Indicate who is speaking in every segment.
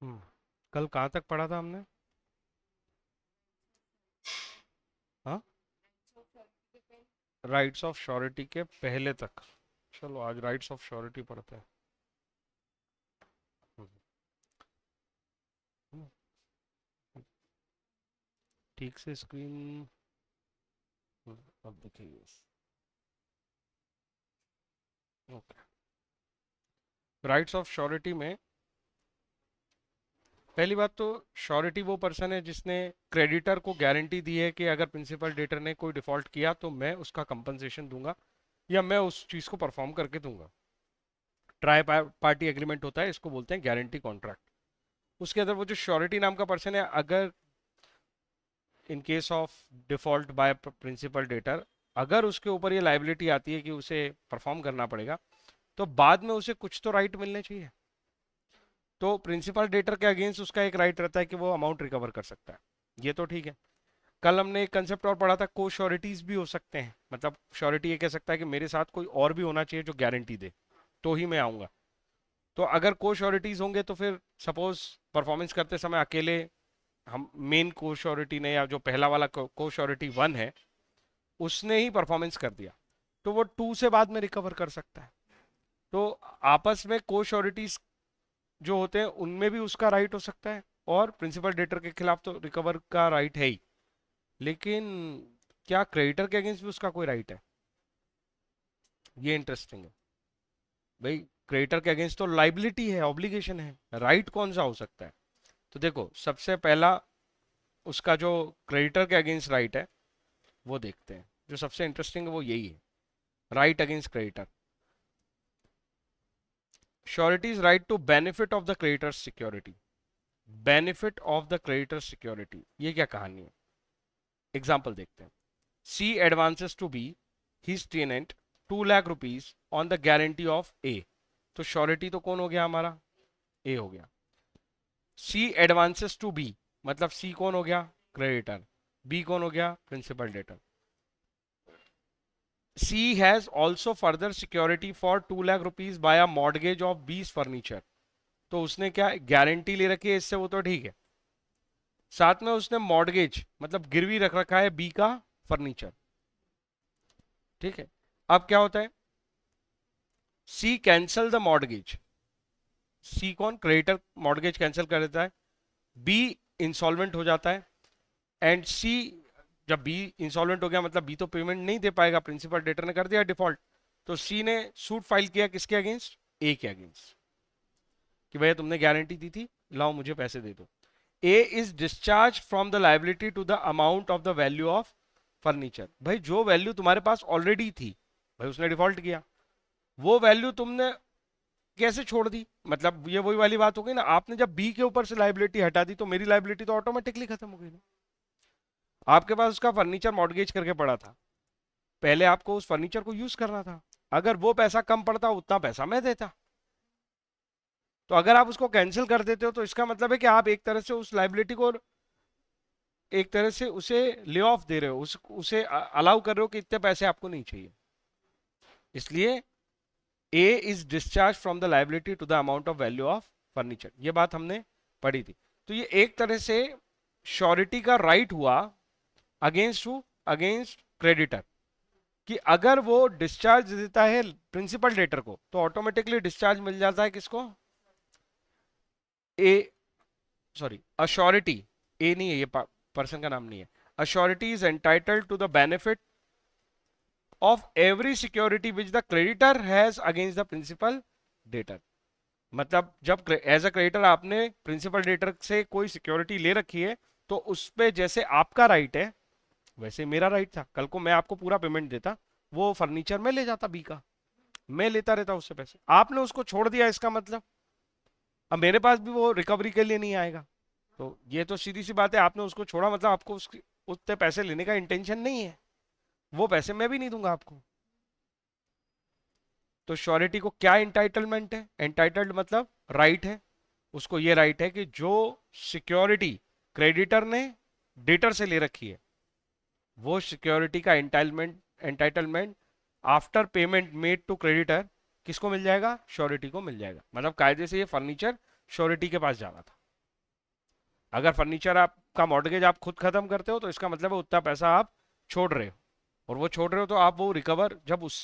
Speaker 1: हम्म, कल कहाँ तक पढ़ा था हमने? हाँ, राइट्स ऑफ श्योरिटी के पहले तक। चलो आज राइट्स ऑफ श्योरिटी पढ़ते हैं। हम्म, हम्म, ठीक से स्क्रीन अब दिखेगी। ओके, राइट्स ऑफ श्योरिटी में पहली बात तो श्योरिटी वो पर्सन है जिसने क्रेडिटर को गारंटी दी है कि अगर प्रिंसिपल डेटर ने कोई डिफॉल्ट किया तो मैं उसका कंपनसेशन दूंगा या मैं उस चीज को परफॉर्म करके दूंगा। ट्राई पार्टी एग्रीमेंट होता है, इसको बोलते हैं गारंटी कॉन्ट्रैक्ट। उसके अंदर वो जो श्योरिटी नाम का पर्सन है, अगर in case of default by principal debtor, अगर उसके ऊपर ये लाइबिलिटी आती है कि उसे परफॉर्म करना पड़ेगा, तो बाद में उसे कुछ तो राइट मिलने चाहिए। तो प्रिंसिपल डेटर के अगेंस्ट उसका एक राइट रहता है कि वो अमाउंट रिकवर कर सकता है। ये तो ठीक है। कल हमने एक कंसेप्ट और पढ़ा था, को श्योरिटीज भी हो सकते हैं। मतलब श्योरिटी ये कह सकता है कि मेरे साथ कोई और भी होना चाहिए जो गारंटी दे, तो ही मैं आऊंगा। तो अगर को श्योरिटीज होंगे तो फिर सपोज परफॉर्मेंस करते समय अकेले हम मेन को श्योरिटी ने या जो पहला वाला को श्योरिटी वन है उसने ही परफॉर्मेंस कर दिया, तो वो टू से बाद में रिकवर कर सकता है। तो आपस में को श्योरिटीज जो होते हैं उनमें भी उसका राइट हो सकता है, और प्रिंसिपल डेटर के खिलाफ तो रिकवर का राइट है ही। लेकिन क्या क्रेडिटर के अगेंस्ट भी उसका कोई राइट है? ये इंटरेस्टिंग है भाई। क्रेडिटर के अगेंस्ट तो लाइबिलिटी है, ऑब्लिगेशन है, राइट कौन सा हो सकता है? तो देखो, सबसे पहला उसका जो क्रेडिटर के अगेंस्ट राइट है वो देखते हैं। जो सबसे इंटरेस्टिंग है वो यही है, right against creditor. Surety is right to benefit of the creditors security. Benefit of the creditor security, ये क्या कहानी है? एग्जाम्पल देखते हैं। C advances to B his tenant 2 lakh rupees on the guarantee of A. तो श्योरिटी तो कौन हो गया हमारा? ए हो गया। सी एडवांसेस टू बी, मतलब सी कौन हो गया? क्रेडिटर। बी कौन हो गया? Principal debtor. C has also further security for 2 lakh rupees by a mortgage of his furniture. तो उसने क्या गारंटी ले रखी है इससे, वो तो ठीक है। साथ में उसने मॉर्गेज मतलब गिरवी रख रखा है बी का फर्नीचर। ठीक है। अब क्या होता है? सी कैंसल द मॉर्गेज। सी कौन? क्रेडिटर मॉर्गेज कैंसिल कर देता है। बी इंसॉल्वेंट हो जाता है। एंड सी, जब बी इंसॉल्वेंट हो गया मतलब बी तो पेमेंट नहीं दे पाएगा, प्रिंसिपल डेटर ने कर दिया डिफॉल्ट। तो सी ने सूट फाइल किया किसके अगेंस्ट? ए के अगेंस्ट, कि भैया तुमने गारंटी दी थी, लाओ मुझे पैसे दे दो। A is discharge from the liability to the amount of the value of furniture. भाई जो वैल्यू तुम्हारे पास ऑलरेडी थी, भाई उसने डिफॉल्ट किया, वो वैल्यू तुमने कैसे छोड़ दी? मतलब ये वही वाली बात हो गई ना, आपने जब बी के ऊपर से लाइबिलिटी हटा दी तो मेरी लाइबिलिटी तो ऑटोमेटिकली खत्म हो गई ना। आपके पास उसका फर्नीचर मॉर्गेज करके पड़ा था, पहले आपको उस फर्नीचर को यूज करना था। अगर वो पैसा कम पड़ता उतना पैसा मैं देता। तो अगर आप उसको कैंसिल कर देते हो तो इसका मतलब है कि आप एक तरह से उस लाइबिलिटी को, एक तरह से उसे ले ऑफ दे रहे हो, उसे अलाउ कर रहे हो कि इतने पैसे आपको नहीं चाहिए। इसलिए A is discharge from the liability to the amount of value of furniture. ये बात हमने पढ़ी थी। तो ये एक तरह से श्योरिटी का राइट हुआ अगेंस्ट हु? Against creditor. कि अगर वो डिस्चार्ज देता है प्रिंसिपल डेटर को तो ऑटोमेटिकली डिस्चार्ज मिल जाता है किसको? ए, सॉरी, अश्योरिटी। ए नहीं है ये, पर्सन का नाम नहीं है। A surety is entitled to the benefit of every security which the creditor has against the principal debtor. मतलब जब एज अ क्रेडिटर आपने प्रिंसिपल डेटर से कोई सिक्योरिटी ले रखी है, तो उस पे जैसे आपका राइट है वैसे मेरा राइट था। कल को मैं आपको पूरा पेमेंट देता, वो फर्नीचर में ले जाता बी का, मैं लेता रहता उससे पैसे। आपने उसको छोड़ दिया, इसका मतलब अब मेरे पास भी वो रिकवरी के लिए नहीं आएगा। तो ये तो सीधी सी बात है, आपने उसको छोड़ा मतलब आपको उसके उतने पैसे लेने का इंटेंशन नहीं है, वो पैसे मैं भी नहीं दूंगा आपको। तो श्योरिटी को क्या एंटाइटलमेंट है? एंटाइटल्ड मतलब राइट है। उसको ये राइट है कि जो सिक्योरिटी क्रेडिटर ने डेटर से ले रखी है, वो सिक्योरिटी का entitlement after payment made to creditor किसको मिल जाएगा? श्योरिटी को मिल जाएगा। मतलब कायदे से ये फर्नीचर श्योरिटी के पास जाना था। अगर फर्नीचर आपका मॉर्गेज आप खुद खत्म करते हो तो इसका मतलब है उतना पैसा आप छोड़ रहे हो, और वो छोड़ रहे हो तो आप वो रिकवर जब उस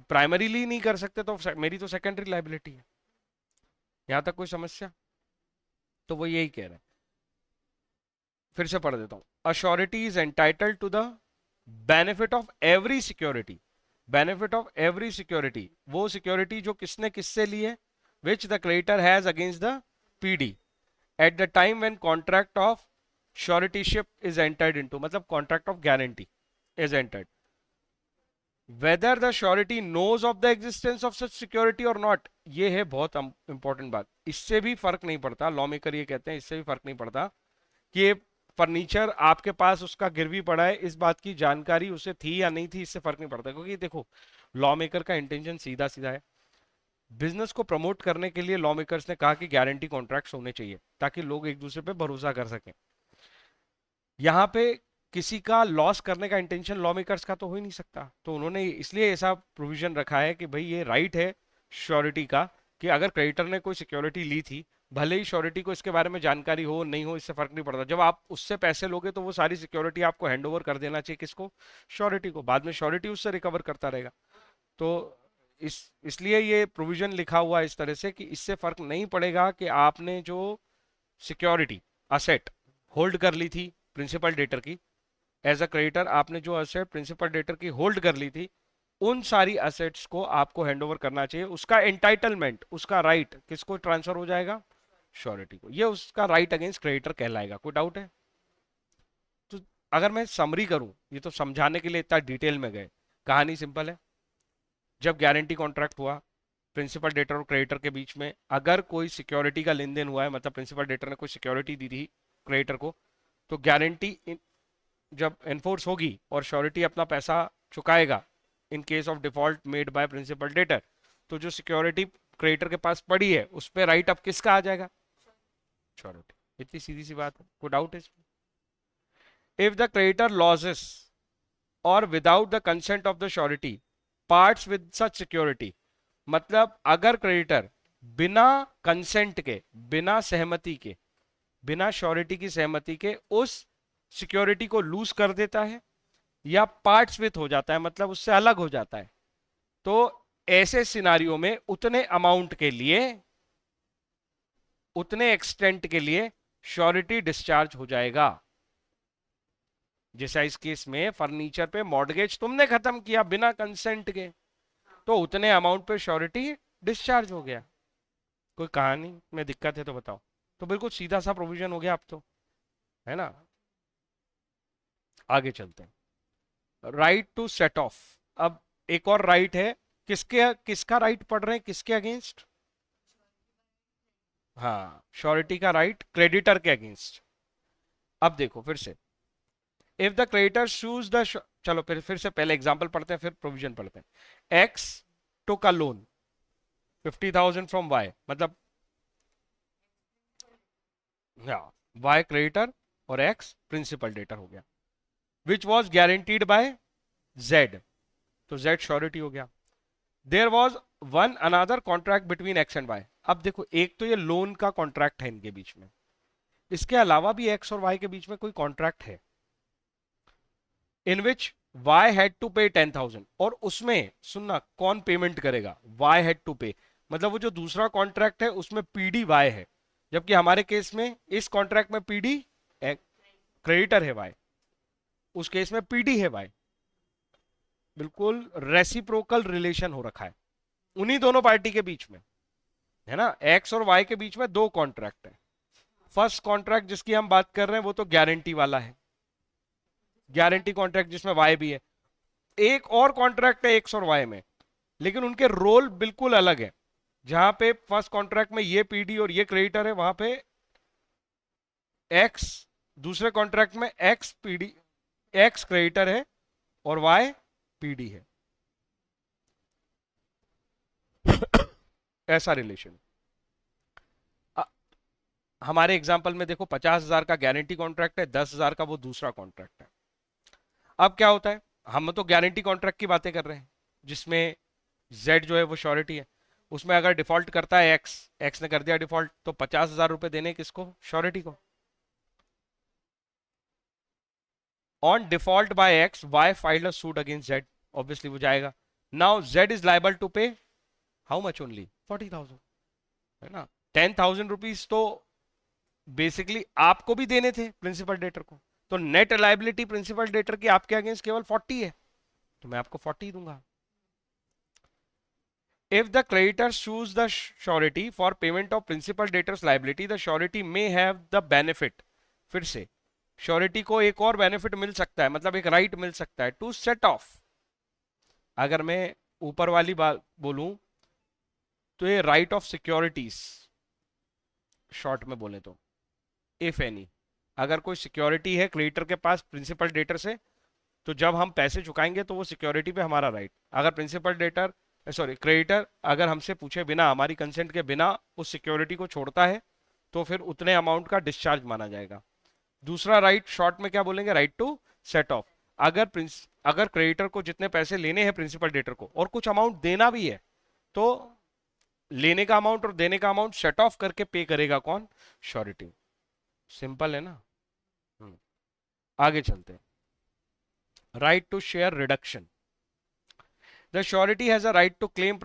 Speaker 1: प्राइमरीली नहीं कर सकते तो मेरी तो सेकेंडरी लाइबिलिटी है। यहां तक कोई समस्या? तो वो यही कह रहे हैं, फिर से पढ़ देता हूं। A surety is entitled to the benefit of every security, benefit of every security, वो सिक्योरिटी जो किसने किससे ली है, which the creditor has against the PD at the time when contract of suretyship is entered into, मतलब contract of guarantee is entered, whether the surety knows of the existence of such security और not. ये है बहुत important बात, इससे भी फर्क नहीं पड़ता, लॉ मेकर ये कहते हैं इससे भी फर्क नहीं पड़ता कि ये फर्नीचर आपके पास उसका गिरवी पड़ा है, इस बात की जानकारी उसे थी या नहीं थी, इससे फर्क नहीं पड़ता, क्योंकि देखो लॉ मेकर का इंटेंशन सीधा सीधा है, बिजनेस को प्रमोट करने के लिए लॉ मेकर्स ने कहा कि गारंटी कॉन्ट्रैक्ट्स होने चाहिए ताकि लोग एक दूसरे पे भरोसा कर सकें। यहाँ पे किसी का लॉस करने का इंटेंशन लॉ मेकर्स का तो हो ही नहीं सकता, तो उन्होंने इसलिए ऐसा प्रोविजन रखा है कि भाई ये राइट है श्योरिटी का कि अगर क्रेडिटर ने कोई सिक्योरिटी ली थी, भले ही श्योरिटी को इसके बारे में जानकारी हो नहीं हो, इससे फर्क नहीं पड़ता, जब आप उससे पैसे लोगे तो वो सारी सिक्योरिटी आपको हैंड ओवर कर देना चाहिए, किसको, श्योरिटी को, बाद में श्योरिटी उससे रिकवर करता रहेगा। तो इसलिए ये प्रोविजन लिखा हुआ है इस तरह से कि इससे फर्क नहीं पड़ेगा कि आपने जो सिक्योरिटी असेट होल्ड कर ली थी प्रिंसिपल डेटर की, एज अ क्रेडिटर आपने जो असेट प्रिंसिपल डेटर की होल्ड कर ली थी, उन सारी असेट्स को आपको हैंडओवर करना चाहिए, उसका एंटाइटलमेंट, उसका राइट किसको ट्रांसफर हो जाएगा, श्योरिटी को, ये उसका राइट अगेंस्ट क्रेडिटर कहलाएगा। कोई डाउट है? तो अगर मैं समरी करूं, ये तो समझाने के लिए इतना डिटेल में गए, कहानी सिंपल है। जब गारंटी कॉन्ट्रैक्ट हुआ प्रिंसिपल डेटर और क्रेडिटर के बीच में, अगर कोई सिक्योरिटी का लेन देन हुआ है, मतलब प्रिंसिपल डेटर ने कोई सिक्योरिटी दी थी क्रेडिटर को, तो गारंटी जब एनफोर्स होगी और श्योरिटी अपना पैसा चुकाएगा in case of default made by principal debtor, तो जो सिक्योरिटी क्रेडिटर के पास पड़ी है उस पर राइट अब किसका आ जाएगा, श्योरिटी। इतनी सीधी सी बात है, कोई डाउट है इसमें? इफ द क्रेडिटर लॉसेस और without the consent of the surety parts with such security, मतलब अगर क्रेडिटर बिना कंसेंट के, बिना सहमति के, बिना श्योरिटी की सहमति के उस सिक्योरिटी को लूज कर देता है या पार्ट्स विथ हो जाता है, मतलब उससे अलग हो जाता है, तो ऐसे सिनारियों में उतने अमाउंट के लिए, उतने एक्सटेंट के लिए श्योरिटी डिस्चार्ज हो जाएगा। जैसा इस केस में फर्नीचर पे मॉर्गेज तुमने खत्म किया बिना कंसेंट के, तो उतने अमाउंट पे श्योरिटी डिस्चार्ज हो गया। कोई कहानी में दिक्कत है तो बताओ? तो बिल्कुल सीधा सा प्रोविजन हो गया अब तो, है ना? आगे चलते हैं, राइट टू सेट ऑफ। अब एक और राइट है, किसके, किसका राइट पढ़ रहे हैं, किसके अगेंस्ट? हाँ, श्योरिटी का राइट क्रेडिटर के अगेंस्ट। अब देखो फिर से, if the creditor shoes the, चलो फिर से पहले एग्जांपल पढ़ते हैं फिर प्रोविजन पढ़ते हैं। X took a loan 50,000 from Y, मतलब वाई क्रेडिटर और एक्स प्रिंसिपल डेटर हो गया, which was guaranteed by Z, तो जेड श्योरिटी हो गया। There was one another contract between X and Y. अब देखो एक तो ये लोन का कॉन्ट्रैक्ट है इनके बीच में, इसके अलावा भी एक्स और वाई के बीच में कोई कॉन्ट्रैक्ट है इन विच वाई हैड टू पे 10,000, और उसमें सुनना कौन पेमेंट करेगा, वाई हैड टू पे, मतलब वो जो दूसरा कॉन्ट्रैक्ट है उसमें पीडी वाई है, जबकि हमारे केस में इस कॉन्ट्रैक्ट में पीडी क्रेडिटर है वाई, उस केस में पीडी है वाई। बिल्कुल रेसिप्रोकल रिलेशन हो रखा है उन्हीं दोनों पार्टी के बीच में, है ना? एक्स और वाई के बीच में दो कॉन्ट्रैक्ट है। फर्स्ट कॉन्ट्रैक्ट जिसकी हम बात कर रहे हैं वो तो गारंटी वाला है, गारंटी कॉन्ट्रैक्ट जिसमें वाई भी है। एक और कॉन्ट्रैक्ट है एक्स और वाई में, लेकिन उनके रोल बिल्कुल अलग है। जहां पे फर्स्ट कॉन्ट्रैक्ट में ये पीडी और ये क्रेडिटर है, वहां पे एक्स, दूसरे कॉन्ट्रैक्ट में एक्स पीडी, एक्स क्रेडिटर है और वाई पीडी है। ऐसा रिलेशन। हमारे एग्जाम्पल में देखो 50,000 का गारंटी कॉन्ट्रैक्ट है, 10,000 का वो दूसरा कॉन्ट्रैक्ट है। अब क्या होता है, हम तो गारंटी कॉन्ट्रैक्ट की बातें कर रहे हैं जिसमें जेड जो है वो श्योरिटी है, उसमें अगर डिफॉल्ट करता है एक्स, एक्स ने कर दिया डिफॉल्ट, तो 50,000 रुपए देने किसको, श्योरिटी को। On default by X Y filed a suit against Z, obviously वो जाएगा. Now Z is liable to pay how much only 40,000, है ना. 10,000 रुपीज तो बेसिकली आपको भी देने थे प्रिंसिपल डेटर को, तो नेट लाइबिलिटी प्रिंसिपल डेटर की आपके अगेंस्ट केवल 40 है, तो मैं आपको 40 दूंगा. If the creditor choose the surety for payment of principal debtor's liability, the surety may have the benefit. फिर से श्योरिटी को एक और बेनिफिट मिल सकता है, मतलब एक राइट मिल सकता है टू सेट ऑफ. अगर मैं ऊपर वाली बात बोलूं तो ये राइट ऑफ सिक्योरिटीज, शॉर्ट में बोले तो, इफ एनी, अगर कोई सिक्योरिटी है क्रेडिटर के पास प्रिंसिपल डेटर से, तो जब हम पैसे चुकाएंगे तो वो सिक्योरिटी पे हमारा राइट. अगर प्रिंसिपल डेटर सॉरी क्रेडिटर अगर हमसे पूछे बिना, हमारी कंसेंट के बिना उस सिक्योरिटी को छोड़ता है, तो फिर उतने अमाउंट का डिस्चार्ज माना जाएगा. दूसरा राइट शॉर्ट में क्या बोलेंगे, राइट टू सेट ऑफ. अगर क्रेडिटर को जितने पैसे लेने हैं प्रिंसिपल डेटर को और कुछ अमाउंट देना भी है, तो लेने का अमाउंट और देने का अमाउंट सेट ऑफ करके पे करेगा कौन, श्योरिटी. सिंपल है ना. आगे चलते हैं. Right to share reduction. The surety has a right to claim.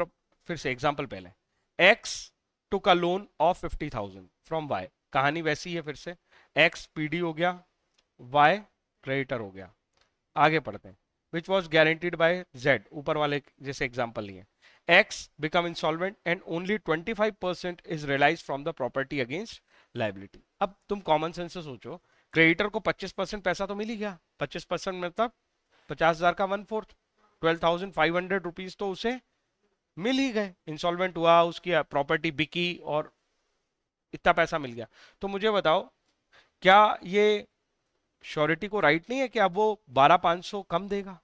Speaker 1: फिर से एग्जांपल पहले, X took a loan of 50,000 from Y. कहानी वैसी है फिर से, एक्स पीडी हो गया, वाई क्रेडिटर हो गया. आगे पढ़ते हैं. Which was guaranteed by Z, ऊपर वाले जैसे एग्जाम्पल लिए. X become insolvent and only 25% is realise from the property against liability. अब तुम कॉमन सेंस से सोचो, क्रेडिटर को 25% पैसा तो मिल ही गया. 25% मतलब 50,000 का 1/4, 12,500 तो उसे मिल ही गए. इंसॉल्वेंट हुआ, उसकी प्रॉपर्टी बिकी और इतना पैसा मिल गया. तो मुझे बताओ, क्या ये श्योरिटी को राइट नहीं है कि अब वो 12,500 कम देगा?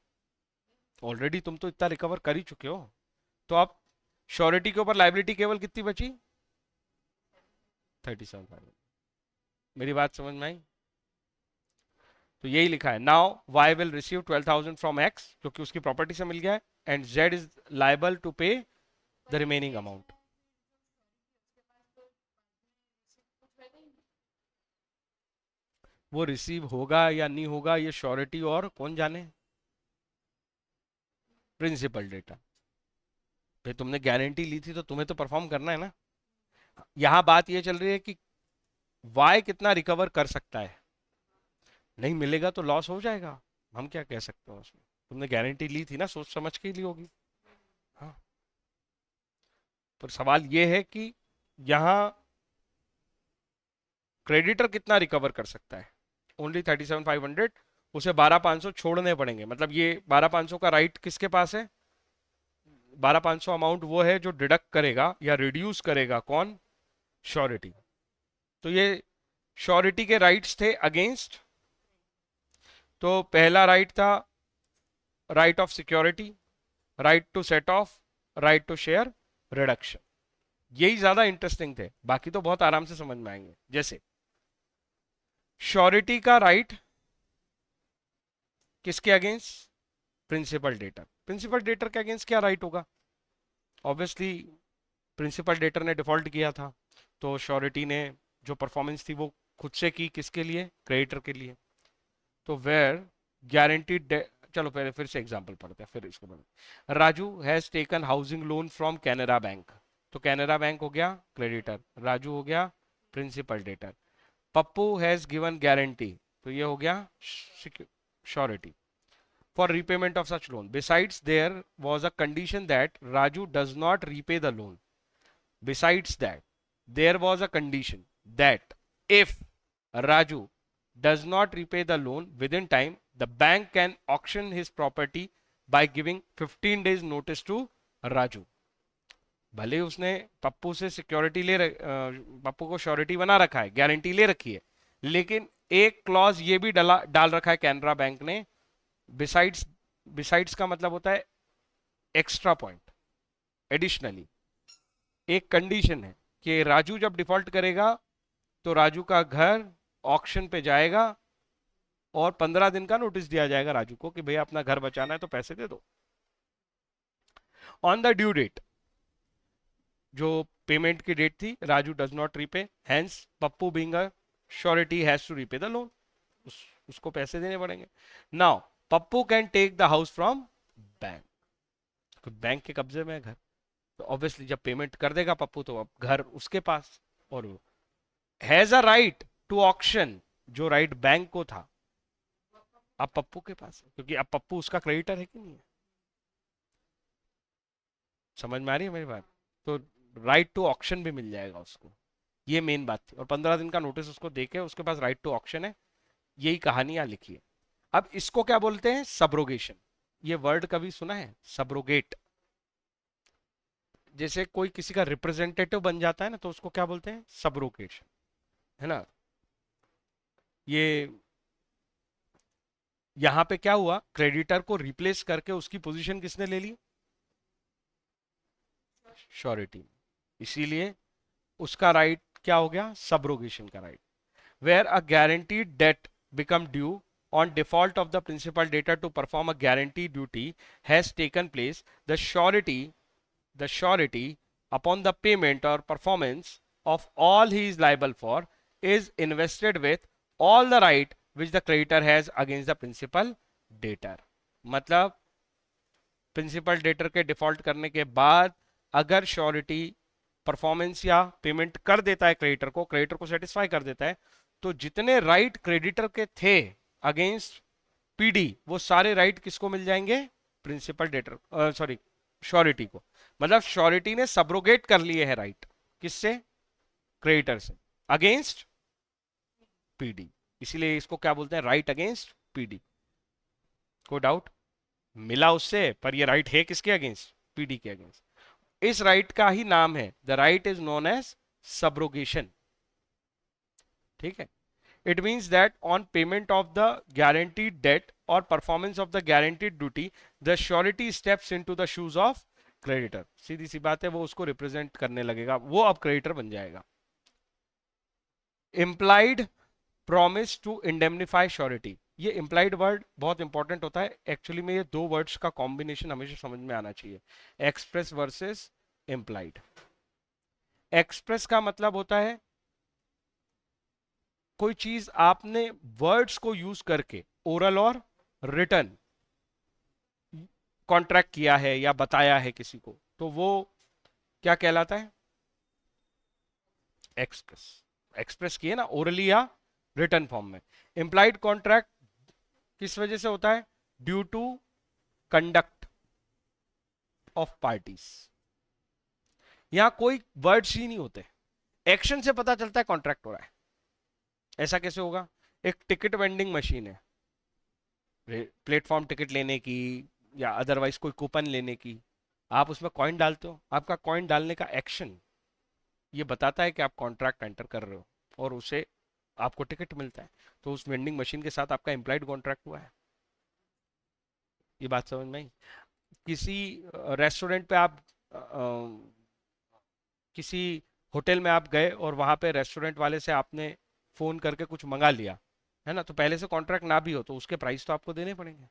Speaker 1: ऑलरेडी तुम तो इतना रिकवर कर ही चुके हो, तो अब श्योरिटी के ऊपर लाइबिलिटी केवल कितनी बची, 37,500. मेरी बात समझ में आई? तो यही लिखा है, now Y will receive 12,000 from X, क्योंकि उसकी प्रॉपर्टी से मिल गया है, and Z is liable to pay the remaining amount. वो रिसीव होगा या नहीं होगा ये श्योरिटी और कौन जाने, प्रिंसिपल डेटा. भाई तुमने गारंटी ली थी तो तुम्हें तो परफॉर्म करना है ना. यहां बात ये चल रही है कि वाई कितना रिकवर कर सकता है. नहीं मिलेगा तो लॉस हो जाएगा, हम क्या कह सकते हैं उसमें. तुमने गारंटी ली थी ना, सोच समझ के ही ली होगी. हाँ, पर सवाल ये है कि यहां क्रेडिटर कितना रिकवर कर सकता है, ओनली 37,500. उसे 12,500 छोड़ने पड़ेंगे, मतलब ये 12,500 का राइट किसके पास है, 12,500 अमाउंट वो है जो डिडक्ट करेगा या रिड्यूस करेगा कौन, श्योरिटी. तो ये श्योरिटी के राइट्स थे अगेंस्ट. तो पहला राइट था right of security, right to set off, right to share reduction. यही ज्यादा इंटरेस्टिंग थे, बाकी तो बहुत आराम से समझ में आएंगे. जैसे श्योरिटी का राइट किसके against, principal debtor. Principal debtor के अगेंस्ट क्या राइट होगा, ऑब्वियसली प्रिंसिपल डेटर ने डिफॉल्ट किया था, तो श्योरिटी ने जो परफॉर्मेंस थी वो खुद से की, किसके लिए, क्रेडिटर के लिए. तो वेयर गारंटीड, चलो पहले फिर से एग्जांपल पढ़ते हैं फिर इसको बढ़ते. Raju has taken housing loan from Canara bank. तो कैनरा बैंक हो गया क्रेडिटर, राजू हो गया principal debtor. Pappu has given guarantee, तो ये हो गया surety for repayment of such loan. Besides there was a condition that Raju does not repay the loan. Besides that, there was a condition that if Raju does not repay the loan within time, the bank can auction his property by giving 15 days notice to Raju. भले उसने पप्पू से security Pappu को surety बना रखा है, guarantee ले रखी है, लेकिन एक क्लॉज ये भी डाल रखा है कैनरा बैंक ने, बिसाइड्स. बिसाइड्स का मतलब होता है एक्स्ट्रा पॉइंट, एडिशनली. एक कंडीशन है कि राजू जब डिफॉल्ट करेगा तो राजू का घर ऑक्शन पे जाएगा और 15 दिन का नोटिस दिया जाएगा राजू को कि भैया अपना घर बचाना है तो पैसे दे दो. ऑन द ड्यू डेट, जो पेमेंट की डेट थी, Raju does not repay, hence Pappu being a surety has to repay the loan. उसको पैसे देने पड़ेंगे। Now Pappu can take the house from bank, bank के कब्जे में है घर, तो ऑब्वियसली जब पेमेंट कर देगा पप्पू तो अब घर उसके पास, और वो has a right to auction, जो राइट बैंक को था अब पप्पू के पास है, क्योंकि अब पप्पू उसका क्रेडिटर है कि नहीं है। समझ में आ रही है मेरी बात? तो राइट टू ऑक्शन भी मिल जाएगा उसको, ये मेन बात थी। और 15 दिन का नोटिस उसको देके उसके पास राइट टू ऑक्शन है। यही कहानी यहाँ लिखी है। अब इसको क्या बोलते हैं? सबरोगेशन। ये वर्ड कभी सुना है? सबरोगेट। जैसे कोई किसी का रिप्रेजेंटेटिव बन जाता है ना, तो उसको क्या बोलते हैं? सबरोगेशन, है ना। ये यहां पे क्या हुआ, क्रेडिटर को रिप्लेस करके उसकी पोजीशन किसने ले ली? श्योरिटी। इसीलिए उसका राइट क्या हो गया? सबरोगेशन का right. Where a guaranteed debt become due on default of the principal debtor to perform a guarantee duty has taken place, the surety upon the payment or performance of all he is liable for is invested with all the right which the creditor has against the principal debtor। मतलब principal debtor के default करने के बाद अगर surety performance या payment कर देता है क्रेडिटर को सेटिस्फाई कर देता है, तो जितने राइट क्रेडिटर के थे अगेंस्ट पीडी, वो सारे राइट किसको मिल जाएंगे? प्रिंसिपल डेटर, सॉरी, श्योरिटी को। मतलब श्योरिटी ने सबरोगेट कर लिए है राइट, किससे? क्रेडिटर से, अगेंस्ट पीडी। इसीलिए इसको क्या बोलते हैं? Right against PD. कोई डाउट? मिला उससे, पर ये राइट है किसके अगेंस्ट? पीडी के अगेंस्ट। इस राइट का ही नाम है, the right is known as subrogation. ठीक है। It means that on payment of the guaranteed debt और performance of the guaranteed duty, the surety steps into the shoes of creditor. सीधी सी बात है, वो उसको रिप्रेजेंट करने लगेगा, वो अब क्रेडिटर बन जाएगा। Implied promise to indemnify surety. ये इंप्लाइड वर्ड बहुत इंपॉर्टेंट होता है एक्चुअली में। ये दो वर्ड्स का कॉम्बिनेशन हमेशा समझ में आना चाहिए, एक्सप्रेस वर्सेस इंप्लाइड। एक्सप्रेस का मतलब होता है कोई चीज आपने वर्ड्स को यूज करके ओरल और रिटन कॉन्ट्रैक्ट किया है या बताया है किसी को, तो वो क्या कहलाता है? एक्सप्रेस। एक्सप्रेस किए ना ओरली या रिटन फॉर्म में। इंप्लाइड कॉन्ट्रैक्ट किस वजह से होता है? Due to conduct of parties. यहां कोई वर्ड्स ही नहीं होते, एक्शन से पता चलता है कॉन्ट्रैक्ट हो रहा है। ऐसा कैसे होगा? एक टिकट वेंडिंग मशीन है, प्लेटफॉर्म टिकट लेने की या अदरवाइज कोई कूपन लेने की, आप उसमें कॉइन डालते हो, आपका कॉइन डालने का एक्शन ये बताता है कि आप कॉन्ट्रैक्ट एंटर कर रहे हो और उसे आपको टिकट मिलता है। तो उस वेंडिंग मशीन के साथ आपका इंप्लाइड कॉन्ट्रैक्ट हुआ है। ये बात समझ में आई? किसी रेस्टोरेंट पे आप किसी होटल में आप गए और वहां पे रेस्टोरेंट वाले से आपने फोन करके कुछ मंगा लिया, है ना, तो पहले से कॉन्ट्रैक्ट ना भी हो तो उसके प्राइस तो आपको देने पड़ेंगे।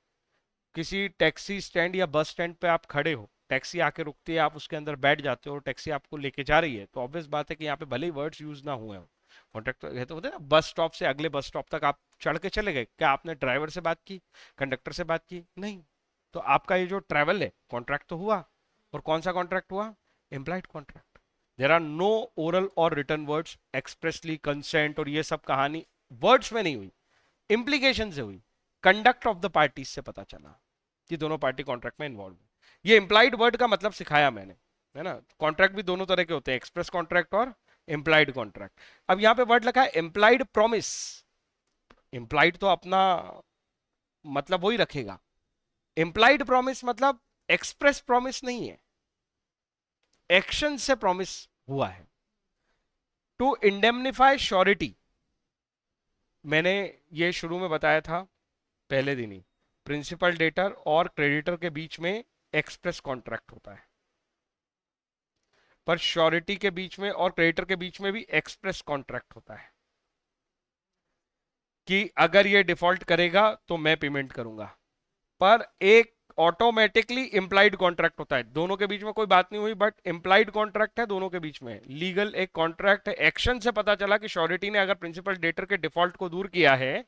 Speaker 1: किसी टैक्सी स्टैंड या बस स्टैंड पे आप खड़े हो, टैक्सी आके रुकती है, आप उसके अंदर बैठ जाते हो और टैक्सी आपको लेके जा रही है, तो ऑब्वियस बात है कि यहाँ पे भले ही वर्ड्स यूज ना हुए हो, कॉन्ट्रैक्ट तो होते हैं ना। बस स्टॉप से अगले बस स्टॉप तक आप चढ़ के चले गए, क्या आपने ड्राइवर से बात की, कंडक्टर से बात की? नहीं। तो आपका ये जो ट्रैवल है कॉन्ट्रैक्ट तो हुआ। और कौन सा कॉन्ट्रैक्ट हुआ? Implied contract. There are no oral और रिटर्न वर्ड्स, एक्सप्रेसली, कंसेंट और ये सब कहानी वर्ड्स में नहीं हुई, इंप्लीकेशन से हुई, कंडक्ट ऑफ द पार्टीज से पता चला कि दोनों पार्टी कॉन्ट्रैक्ट में इन्वॉल्व है। ये इंप्लाइड वर्ड का मतलब सिखाया मैंने, है ना। कॉन्ट्रैक्ट भी दोनों तरह के होते हैं, एक्सप्रेस कॉन्ट्रैक्ट और इंप्लाइड कॉन्ट्रैक्ट। अब यहां पे वर्ड लिखा है इंप्लाइड प्रॉमिस। इंप्लाइड तो अपना मतलब वही रखेगा, इंप्लाइड प्रॉमिस मतलब एक्सप्रेस प्रॉमिस नहीं है, एक्शन से प्रॉमिस हुआ है। टू इंडेमनीफाई श्योरिटी, मैंने ये शुरू में बताया था पहले दिन ही, प्रिंसिपल डेटर और क्रेडिटर के बीच में एक्सप्रेस कॉन्ट्रैक्ट होता है, पर श्योरिटी के बीच में और क्रेडिटर के बीच में भी एक्सप्रेस कॉन्ट्रैक्ट होता है कि अगर ये डिफॉल्ट करेगा तो मैं पेमेंट करूंगा। पर एक ऑटोमेटिकली इंप्लाइड कॉन्ट्रैक्ट होता है, दोनों के बीच में कोई बात नहीं हुई, बट इंप्लाइड कॉन्ट्रैक्ट है दोनों के बीच में, लीगल एक कॉन्ट्रैक्ट है। एक्शन से पता चला कि श्योरिटी ने अगर प्रिंसिपल डेटर के डिफॉल्ट को दूर किया है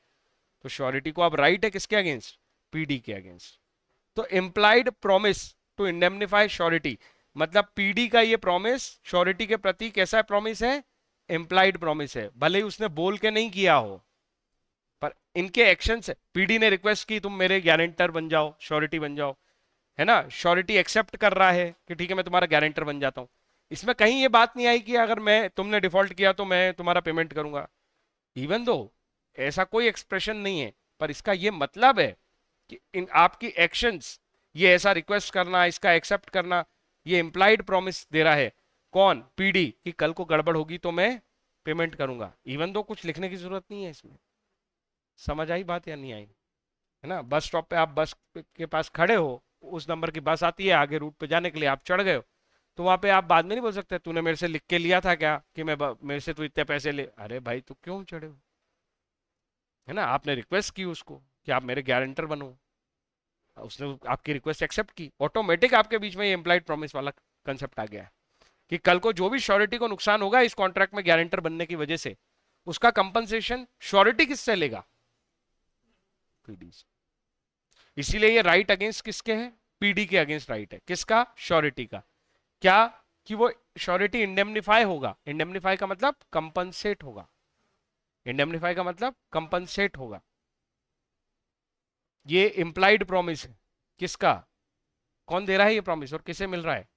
Speaker 1: तो श्योरिटी को अब राइट है किसके अगेंस्ट, पीडी के अगेंस्ट। तो implied promise to indemnify surety, मतलब पीडी का ये प्रॉमिस श्योरिटी के प्रति कैसा प्रॉमिस है, इम्प्लाइड प्रॉमिस है, भले ही उसने बोल के नहीं किया हो, पर इनके एक्शन से। पीडी ने रिक्वेस्ट की तुम मेरे गारंटर बन जाओ, श्योरिटी बन जाओ, है ना, श्योरिटी एक्सेप्ट कर रहा है कि ठीक है मैं तुम्हारा गारंटर बन जाता हूं। इसमें कहीं ये बात नहीं आई कि अगर मैं तुमने डिफॉल्ट किया तो मैं तुम्हारा पेमेंट करूंगा, इवन दो ऐसा कोई एक्सप्रेशन नहीं है, पर इसका ये मतलब है कि इन आपकी एक्शंस, ये ऐसा रिक्वेस्ट करना, इसका एक्सेप्ट करना, ये इंप्लाइड प्रॉमिस दे रहा है कौन, पीडी, कि कल को गड़बड़ होगी तो मैं पेमेंट करूंगा, इवन दो कुछ लिखने की जरूरत नहीं है इसमें। समझ आई बात या नहीं आई, है ना। बस स्टॉप पे आप बस के पास खड़े हो, उस नंबर की बस आती है आगे रूट पे जाने के लिए, आप चढ़ गए हो, तो वहां पे आप बाद में नहीं बोल सकते तूने मेरे से लिख के लिया था क्या कि मेरे से तू इतने पैसे ले, अरे भाई तू क्यों चढ़े हो, है ना, आपने रिक्वेस्ट की उसको कि आप मेरे गारंटर बनो, उसने आपकी रिक्वेस्ट एक्सेप्ट की, ऑटोमेटिक आपके बीच में ये एम्प्लॉयड प्रॉमिस वाला कंसेप्ट आ गया है कि कल को जो भी श्योरिटी को नुकसान होगा इस कॉन्ट्रैक्ट में गारंटर बनने की वजह से, उसका कंपनसेशन श्योरिटी किससे लेगा, पीडी से। इसीलिए ये राइट अगेंस्ट किसके है, पीडी के अगेंस्ट राइट है, किसका, श्योरिटी का। क्या, कि वो श्योरिटी इंडेमनिफाई होगा, इंडेमनिफाई का मतलब कंपनसेट होगा, इंडेमनिफाई का मतलब कंपनसेट होगा। ये इंप्लाइड प्रॉमिस है किसका, कौन दे रहा है ये प्रॉमिस और किसे मिल रहा है,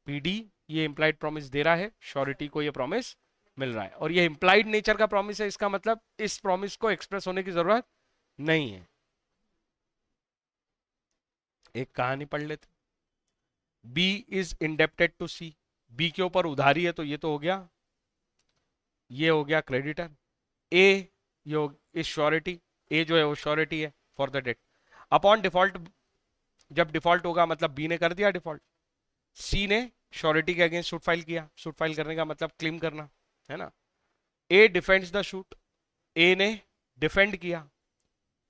Speaker 1: पीडी ये इंप्लाइड प्रॉमिस दे रहा है, श्योरिटी को ये प्रॉमिस मिल रहा है, और ये इंप्लाइड नेचर का प्रॉमिस है, इसका मतलब इस प्रॉमिस को एक्सप्रेस होने की जरूरत नहीं है। एक कहानी पढ़ लेते, B is indebted to C, B के ऊपर उधारी है, तो ये तो हो गया, ये हो गया creditor, A is surety, A जो है वो श्योरिटी है for the debt, upon default, जब डिफॉल्ट होगा मतलब बी ने कर दिया डिफॉल्ट, सी ने श्योरिटी के अगेंस्ट सूट फाइल किया, सूट फाइल करने का मतलब क्लेम करना, है ना, ए डिफेंड्स द शूट, ए ने डिफेंड किया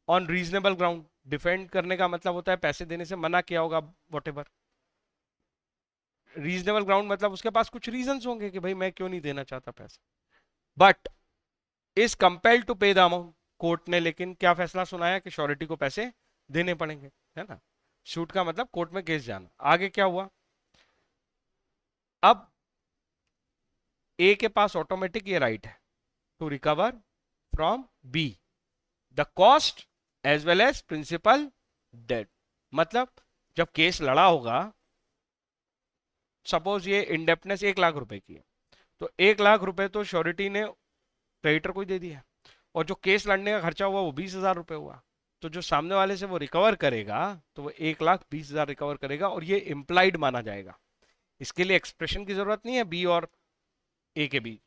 Speaker 1: ऑन रीजनेबल ग्राउंड, डिफेंड करने का मतलब होता है पैसे देने से मना किया होगा, वॉट एवर, रीजनेबल ग्राउंड मतलब उसके पास कुछ रीजंस होंगे कि भाई मैं क्यों नहीं देना चाहता पैसे, but is compelled to pay the amount, court ने लेकिन क्या फैसला सुनाया कि श्योरिटी को पैसे देने पड़ेंगे, है ना, शूट का मतलब कोर्ट में केस जाना। आगे क्या हुआ, अब ए के पास ऑटोमेटिक ये राइट है to recover from B the cost as well as principal debt, मतलब जब केस लड़ा होगा, सपोज ये इंडेप्टनेस 1 लाख रुपए की है, तो 1 लाख रुपए तो श्योरिटी ने क्रेडिटर को ही दे दिया, और जो केस लड़ने का खर्चा हुआ वो 20,000 रुपए हुआ, तो जो सामने वाले से वो रिकवर करेगा तो वो 1,20,000 रिकवर करेगा, और ये इंप्लाइड माना जाएगा, इसके लिए एक्सप्रेशन की जरूरत नहीं है बी और ए के बीच,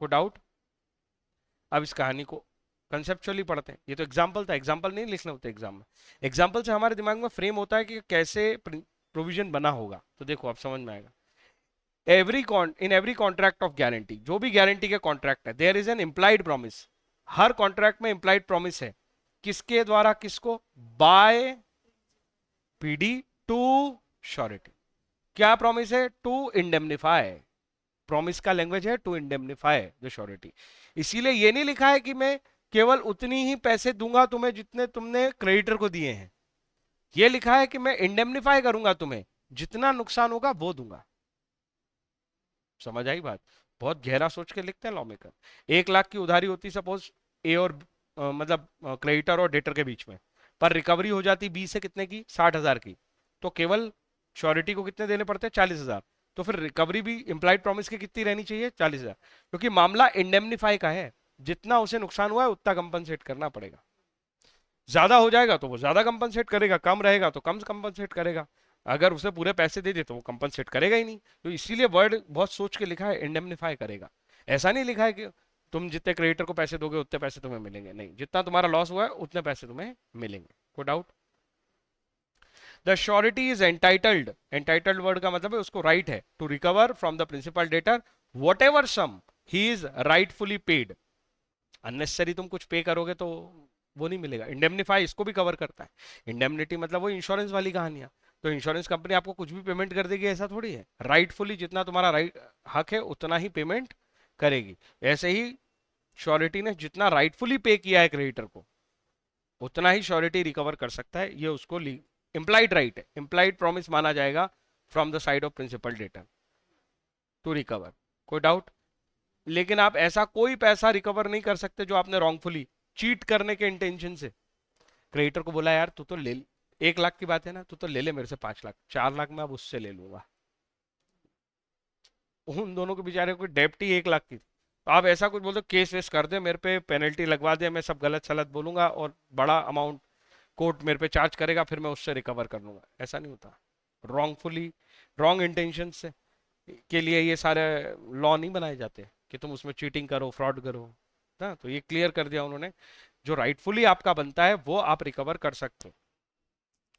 Speaker 1: को डाउट। अब इस कहानी को कंसेप्चुअली पढ़ते हैं, ये तो एग्जाम्पल था, एग्जाम्पल नहीं लिखने होते एग्जाम में, एग्जाम्पल से हमारे दिमाग में फ्रेम होता है कि कैसे प्रोविजन बना होगा, तो देखो अब समझ में आएगा। In every contract of guarantee, जो भी गारंटी के कॉन्ट्रैक्ट है, there is an implied promise, हर कॉन्ट्रैक्ट में इंप्लाइड प्रॉमिस है, किसके द्वारा, किसको, बाय पीडी टू श्योरिटी, क्या प्रॉमिस है, टू इंडेमनिफाई, प्रॉमिस का लैंग्वेज है टू इंडेमनिफाई द श्योरिटी, इसीलिए ये नहीं लिखा है कि मैं केवल उतनी ही पैसे दूंगा तुम्हें जितने तुमने क्रेडिटर को दिए हैं, ये लिखा है कि मैं इंडेमनिफाई करूंगा तुम्हें, जितना नुकसान होगा वो दूंगा। समझ आई बात, बहुत गहरा सोच के लिखते हैं लॉ मेकर। 1 लाख की उधारी होती सपोज ए और मतलब क्रेडिटर और डेटर के बीच में, पर रिकवरी हो जाती बी से कितने की, 60,000 की, तो केवल श्योरिटी को कितने देने पड़ते हैं, 40,000, तो फिर रिकवरी भी इंप्लाइड प्रॉमिस की कितनी रहनी चाहिए, 40,000, क्योंकि मामला इंडेमनिफाई का है, जितना उसे नुकसान हुआ है उतना कंपनसेट करना पड़ेगा, ज्यादा हो जाएगा तो वो ज्यादा कंपनसेट करेगा, कम रहेगा तो कम कंपनसेट करेगा, अगर उसे पूरे पैसे दे दे तो वो कंपनसेट करेगा ही नहीं, तो इसीलिए वर्ड बहुत सोच के लिखा है, इंडेमनिफाई करेगा, ऐसा नहीं लिखा है कि तुम जितने क्रेडिटर को पैसे दोगे उतने पैसे तुम्हें मिलेंगे, नहीं, जितना तुम्हारा लॉस हुआ है उतने पैसे तुम्हें मिलेंगे, कोई doubt. The surety is entitled, entitled word का मतलब है उसको राइट है to recover from the principal debtor whatever sum he is rightfully paid, unnecessary तुम कुछ पे करोगे तो वो नहीं मिलेगा। इंडेमनिफाई इसको भी कवर करता है, इंडेमनिटी मतलब वो इंश्योरेंस वाली कहानियां, तो इंश्योरेंस कंपनी आपको कुछ भी पेमेंट कर देगी ऐसा थोड़ी है, राइटफुली जितना तुम्हारा राइट हक है उतना ही पेमेंट करेगी, ऐसे ही श्योरिटी ने जितना राइटफुली पे किया है क्रेडिटर को उतना ही श्योरिटी रिकवर कर सकता है, ये उसको इम्प्लाइड राइट है, इम्प्लाइड प्रॉमिस माना जाएगा from the side of principal debtor to recover. कोई डाउट? लेकिन आप ऐसा कोई पैसा रिकवर नहीं कर सकते जो आपने रॉन्गफुली चीट करने के इंटेंशन से क्रेडिटर को बोला, यार तू तो ले, 1 लाख की बात है ना, तू तो ले ले मेरे से 5 लाख, 4 लाख मैं अब उससे ले लूंगा। उन दोनों के बेचारे को डेप्ट ही 1 लाख की थी। तो आप ऐसा कुछ बोल दो, केस वेस कर दे मेरे पे, पेनल्टी लगवा दे, मैं सब गलत सलत बोलूंगा और बड़ा अमाउंट कोर्ट मेरे पे चार्ज करेगा, फिर मैं उससे रिकवर कर लूंगा। ऐसा नहीं होता। रॉन्गफुली, रॉन्ग इंटेंशन से के लिए ये सारे लॉ नहीं बनाए जाते कि तुम उसमें चीटिंग करो, फ्रॉड करो ना। तो ये क्लियर कर दिया उन्होंने, जो राइटफुली आपका बनता है वो आप रिकवर कर सकते हो।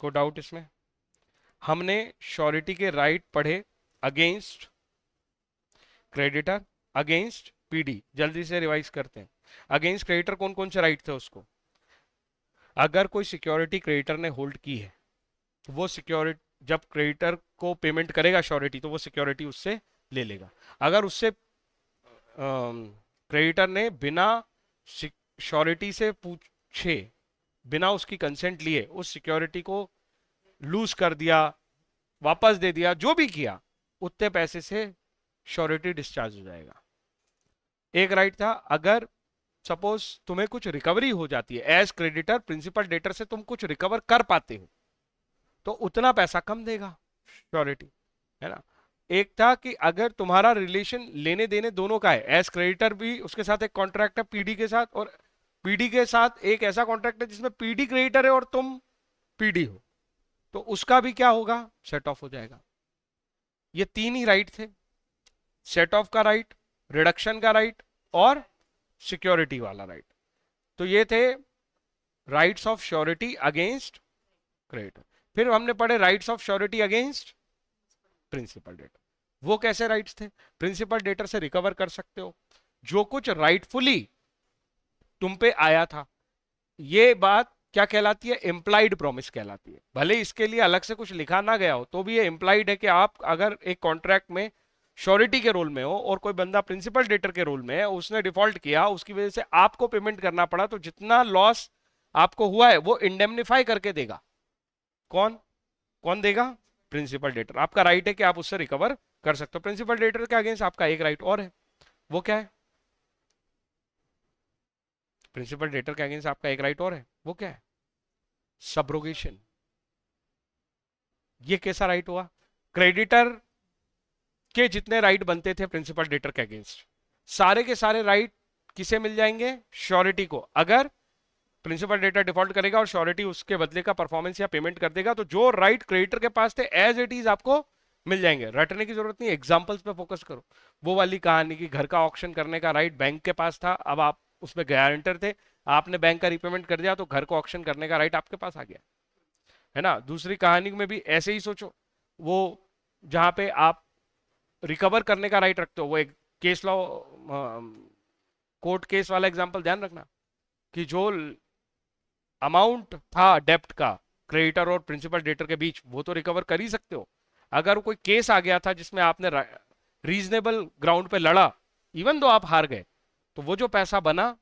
Speaker 1: कोई डाउट इसमें? हमने श्योरिटी के राइट पढ़े, अगेंस्ट क्रेडिटर, अगेंस्ट पीडी। जल्दी से रिवाइज करते हैं। अगेंस्ट क्रेडिटर कौन कौन से राइट थे उसको? अगर कोई सिक्योरिटी क्रेडिटर ने होल्ड की है, तो वो सिक्योरिटी जब क्रेडिटर को पेमेंट करेगा श्योरिटी, तो वो सिक्योरिटी उससे ले लेगा। अगर उससे क्रेडिटर ने बिना श्योरिटी से पूछे, बिना उसकी कंसेंट लिए उस सिक्योरिटी को लूज कर दिया, वापस दे दिया, जो भी किया, उतने पैसे से श्योरिटी डिस्चार्ज हो जाएगा। एक राइट था, अगर सपोज तुम्हें कुछ रिकवरी हो जाती है एज क्रेडिटर, प्रिंसिपल डेटर से तुम कुछ रिकवर कर पाते हो, तो उतना पैसा कम देगा श्योरिटी, है ना। एक था कि अगर तुम्हारा रिलेशन लेने देने दोनों का है, एज क्रेडिटर भी उसके साथ एक कॉन्ट्रैक्ट है पीडी के साथ, और पीडी के साथ एक ऐसा कॉन्ट्रैक्ट है जिसमें पीडी क्रेडिटर है और तुम पीडी हो, तो उसका भी क्या होगा, सेट ऑफ हो जाएगा। ये 3 ही राइट थे, सेट ऑफ का राइट, रिडक्शन का राइट और सिक्योरिटी वाला राइट। तो ये थे rights of surety against creditor. फिर हमने पढ़े rights of surety against principal debtor. वो कैसे राइट्स थे? प्रिंसिपल डेटर से रिकवर कर सकते हो जो कुछ राइटफुली तुम पे आया था। ये बात क्या कहलाती है? इम्प्लाइड प्रॉमिस कहलाती है। भले इसके लिए अलग से कुछ लिखा ना गया हो, तो भी ये इम्प्लाइड है कि आप अगर एक कॉन्ट्रैक्ट में श्योरिटी के रोल में हो और कोई बंदा प्रिंसिपल डेटर के रोल में है, उसने डिफॉल्ट किया, उसकी वजह से आपको पेमेंट करना पड़ा, तो जितना लॉस आपको हुआ है वो इंडेमनिफाई करके देगा। कौन कौन देगा? Principal debtor. आपका राइट है कि आप उससे रिकवर कर सकते हो। प्रिंसिपल डेटर के अगेंस्ट आपका एक राइट और है, वो क्या है? प्रिंसिपल डेटर के अगेंस्ट आपका एक राइट और है, वो क्या है? सब्रोगेशन। ये कैसा राइट हुआ? क्रेडिटर के जितने राइट बनते थे प्रिंसिपल डेटर के अगेंस्ट, सारे के सारे राइट किसे मिल जाएंगे? श्योरिटी को। अगर प्रिंसिपल डेटर डिफॉल्ट करेगा और श्योरिटी उसके बदले का परफॉर्मेंस या पेमेंट कर देगा, तो जो राइट क्रेडिटर के पास थे एज इट इज आपको मिल जाएंगे। रटने की जरूरत नहीं, एग्जांपल्स पे फोकस करो। वो वाली कहानी की घर का ऑक्शन करने का राइट बैंक के पास था, अब आप उसमें गारंटर थे, आपने बैंक का रिपेमेंट कर दिया, तो घर को ऑक्शन करने का राइट आपके पास आ गया, है ना। दूसरी कहानी में भी ऐसे ही सोचो, वो जहां पे आप रिकवर करने का राइट रखते हो, वो एक केस लॉ कोर्ट केस वाला एग्जांपल ध्यान रखना, कि जो अमाउंट था डेप्ट का क्रेडिटर और प्रिंसिपल डेटर के बीच, वो तो रिकवर कर ही सकते हो। अगर कोई केस आ गया था जिसमें आपने रीजनेबल ग्राउंड पे लड़ा, इवन दो आप हार गए, तो वो जो पैसा बना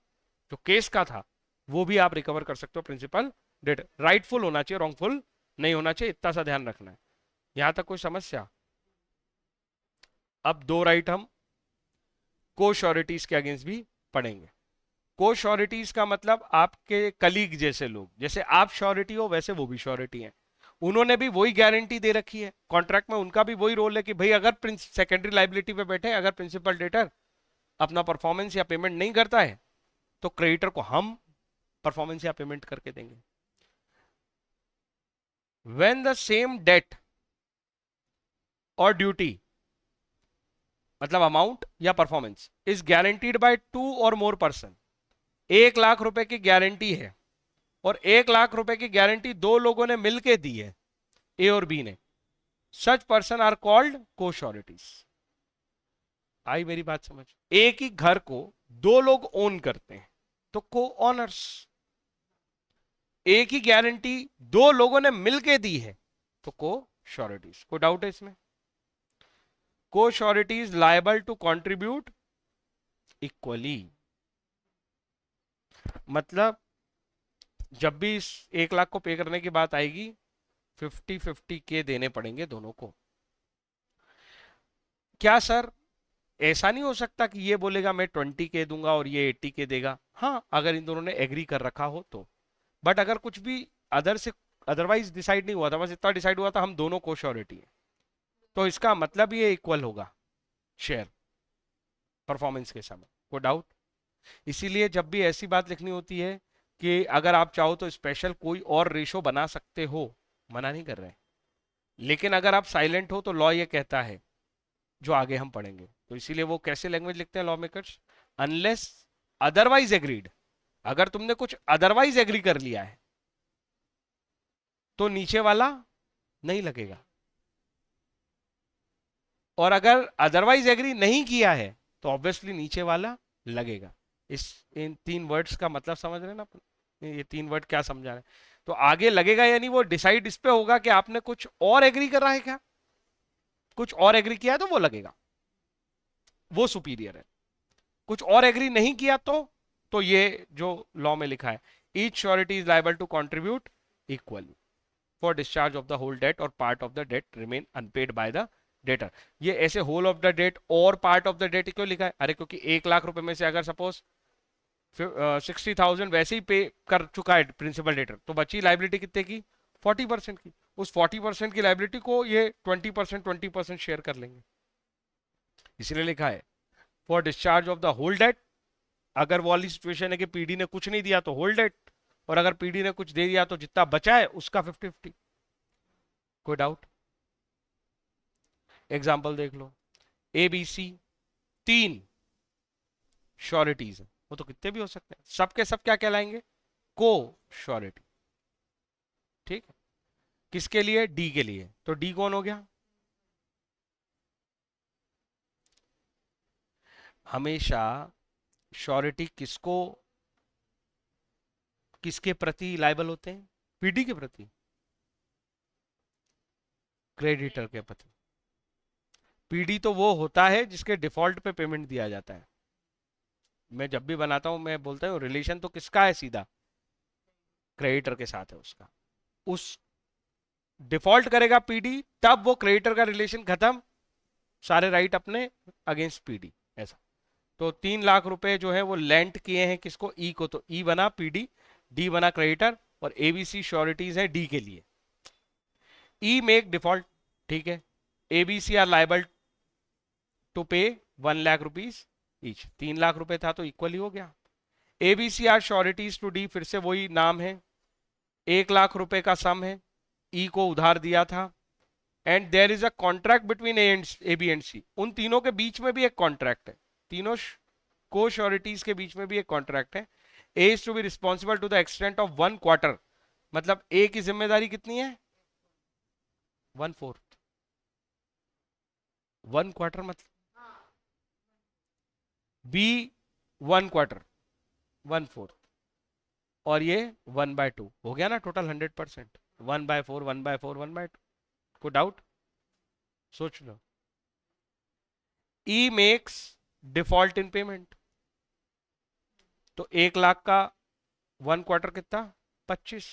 Speaker 1: जो केस का था, वो भी आप रिकवर कर सकते हो प्रिंसिपल डेटर। राइटफुल होना चाहिए, रॉन्गफुल नहीं होना चाहिए, इतना सा ध्यान रखना है। यहां तक कोई समस्या? अब 2 राइट हम को श्योरिटीज के अगेंस्ट भी पढ़ेंगे। को श्योरिटीज का मतलब आपके कलीग जैसे लोग, जैसे आप श्योरिटी हो वैसे वो भी श्योरिटी है, उन्होंने भी वही गारंटी दे रखी है कॉन्ट्रैक्ट में, उनका भी वही रोल है कि भाई अगर सेकेंडरी लाइबिलिटी पे बैठे, अगर प्रिंसिपल डेटर अपना परफॉर्मेंस या पेमेंट नहीं करता है, तो क्रेडिटर को हम परफॉर्मेंस या पेमेंट करके देंगे। व्हेन द सेम डेट और ड्यूटी, मतलब अमाउंट या परफॉर्मेंस, इज गारंटीड बाय 2 और मोर पर्सन, 1 लाख रुपए की गारंटी है और 1 लाख रुपए की गारंटी 2 लोगों ने मिलकर दी है, ए और बी ने, सच पर्सन आर कॉल्ड को श्योरिटीज। आई मेरी बात समझ? एक ही घर को 2 लोग ओन करते हैं तो को ऑनर्स। एक ही गारंटी 2 लोगों ने मिलके दी है तो को श्योरिटीज। कोई डाउट है इसमें? Co-sureties liable to contribute equally, मतलब जब भी इस 1 लाख को पे करने की बात आएगी 50-50 के देने पड़ेंगे दोनों को। क्या सर ऐसा नहीं हो सकता कि ये बोलेगा मैं 20 के दूंगा और ये 80 के देगा? हाँ, अगर इन दोनों ने एग्री कर रखा हो तो। बट अगर कुछ भी अदर से अदरवाइज डिसाइड नहीं हुआ था, बस इतना डिसाइड हुआ था हम दोनों को श्योरिटी है, तो इसका मतलब ये इक्वल होगा शेयर परफॉर्मेंस के समय। कोई डाउट? इसीलिए जब भी ऐसी बात लिखनी होती है कि अगर आप चाहो तो स्पेशल कोई और रेशो बना सकते हो, मना नहीं कर रहे हैं, लेकिन अगर आप साइलेंट हो तो लॉ ये कहता है जो आगे हम पढ़ेंगे। तो इसीलिए वो कैसे लैंग्वेज लिखते हैं law makers, unless otherwise agreed. अगर तुमने कुछ अदरवाइज एग्री कर लिया है तो नीचे वाला नहीं लगेगा, और अगर अदरवाइज एग्री नहीं किया है तो ऑब्वियसली नीचे वाला लगेगा। इस इन 3 वर्ड्स का मतलब समझ रहे हैं ना अपन? ये 3 वर्ड क्या समझा रहे हैं? तो आगे लगेगा यानी वो डिसाइड इस पे होगा कि आपने कुछ और एग्री कर रहा है क्या, कुछ और एग्री किया है तो वो लगेगा, वो सुपीरियर है। कुछ और एग्री नहीं किया तो ये जो लॉ में लिखा है, each surety is liable to contribute equally for discharge of the whole debt और part of the debt remain unpaid by the debtor. ये ऐसे होल ऑफ द डेट और पार्ट ऑफ द डेट क्यों लिखा है? अरे क्योंकि 1 लाख रुपए में से अगर सपोज 60,000 वैसे ही पे कर चुका है प्रिंसिपल डेटर, तो बची लाइबिलिटी कितने की? 40% की। उस 40% की लाइबिलिटी को ये 20% शेयर कर लेंगे, इसलिए लिखा है for discharge of the whole debt. अगर वो वाली सिचुएशन है कि पीडी ने कुछ नहीं दिया तो होल डेट, और अगर पीडी ने कुछ दे दिया तो जितना बचा है उसका 50-50। कोई डाउट? एग्जाम्पल देख लो, ए बी सी 3 श्योरिटीज है, वो तो कितने भी हो सकते हैं, सबके सब क्या कहलाएंगे? को श्योरिटी। ठीक है, किसके लिए? डी के लिए। तो डी कौन हो गया? हमेशा श्योरिटी किसको, किसके प्रति लायबल होते हैं? पीडी के प्रति, क्रेडिटर के प्रति। पीडी तो वो होता है जिसके डिफॉल्ट पे पेमेंट दिया जाता है। मैं जब भी बनाता हूं मैं बोलता हूँ रिलेशन तो किसका है? सीधा क्रेडिटर के साथ है उसका। उस डिफॉल्ट करेगा पीडी, तब वो क्रेडिटर का रिलेशन खत्म, सारे राइट अपने अगेंस्ट पीडी, ऐसा। तो 3 लाख रुपए जो है वो लेंट किए हैं किसको? ई को, तो ई बना पीडी, डी बना क्रेडिटर, और एबीसी श्योरिटीज है डी के लिए। ई मेक डिफॉल्ट, ठीक है, एबीसी आर लाइबल टू पे 1 लाख रुपीज ईच। 3 लाख रुपए था तो इक्वल ही हो गया। A B C are sureties to D, फिर से वही नाम है, 1 लाख रुपए का सम है, ई को उधार दिया था, and there is a contract between A B and C. उन तीनों के बीच में भी एक कॉन्ट्रैक्ट है, तीनों को श्योरिटीज के बीच में भी एक कॉन्ट्रैक्ट है। A is to be responsible to the extent of 1/4, मतलब ए की जिम्मेदारी कितनी है? 1/4। 1/4 मतलब बी 1/4, 1/4, और ये 1/2 हो गया ना टोटल 100%। 1/4, 1/4, 1/2। को डाउट? सोच लो। ई मेक्स डिफॉल्ट इन पेमेंट, तो 1 लाख का 1/4 कितना? 25,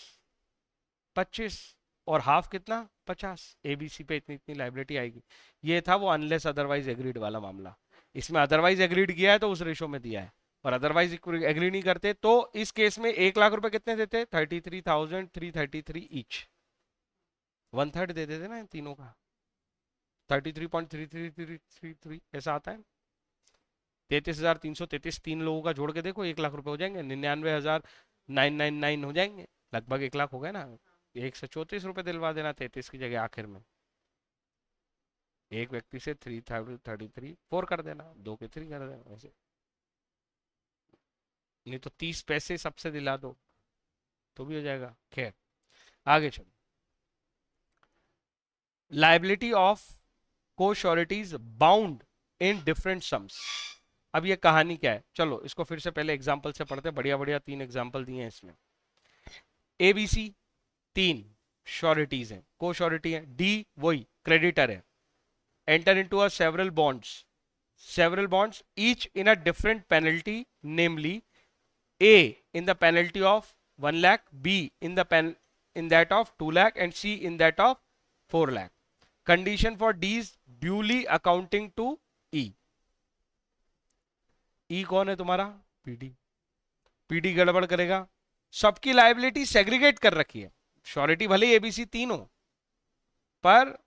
Speaker 1: 25, और हाफ कितना? 50। एबीसी पे इतनी इतनी लाइबिलिटी आएगी। ये था वो अनलेस अदरवाइज एग्रीड वाला मामला। इसमें अदरवाइज एग्रीड किया है तो उस रेशो में दिया है, और अदरवाइज एग्री नहीं करते तो इस केस में 1 लाख रुपए कितने देते? 33,333 ईच, 1/3 दे देते ना इन तीनों का, 33.3333 ऐसा आता है। 33,333 तीन लोगों का जोड़ के देखो, 1 लाख रुपए हो जाएंगे, 99,999 हो जाएंगे, लगभग 1 लाख हो गए ना। 134 रुपए दिलवा देना 33 की जगह आखिर में, एक व्यक्ति से 333 4 कर देना, 2 के 3 कर देना, वैसे नहीं तो 30 पैसे सबसे दिला दो तो भी हो जाएगा। खैर आगे चलो, लाइबिलिटी ऑफ को sureties bound in different sums. अब ये कहानी क्या है, चलो इसको फिर से पहले एग्जांपल से पढ़ते हैं, बढ़िया बढ़िया 3 एग्जांपल दिए हैं इसमें। एबीसी 3 श्योरिटीज हैं, को श्योरिटी है, डी वही क्रेडिटर है, enter into a several bonds each in a different penalty, namely A in the penalty of 1 lakh, B in the pen in that of 2 lakh and C in that of 4 lakh. Condition for D is duly accounting to E. E कौन है तुम्हारा? PD. PD गड़बड़ करेगा, सबकी liability segregate कर रखी है, surety भले ही ABC 3 हो, पर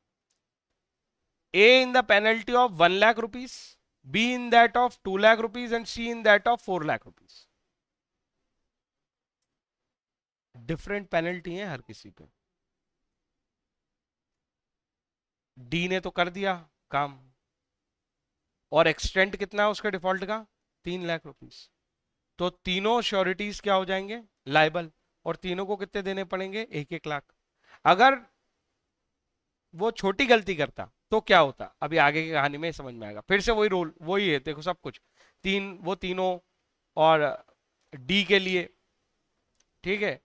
Speaker 1: A in the penalty of 1 lakh rupees, B in that of 2 lakh rupees and C in that of 4 lakh rupees. Different penalty है हर किसी पे. डी ने तो कर दिया काम, और एक्सटेंट कितना है उसका डिफॉल्ट का? 3 लाख रुपीस. तो तीनों श्योरिटीज क्या हो जाएंगे? लाइबल. और तीनों को कितने देने पड़ेंगे? 1-1 लाख. अगर वो छोटी गलती करता तो क्या होता, अभी आगे की कहानी में समझ में आएगा. फिर से वही रोल, वही है, देखो सब कुछ वो तीनों और डी के लिए, ठीक है.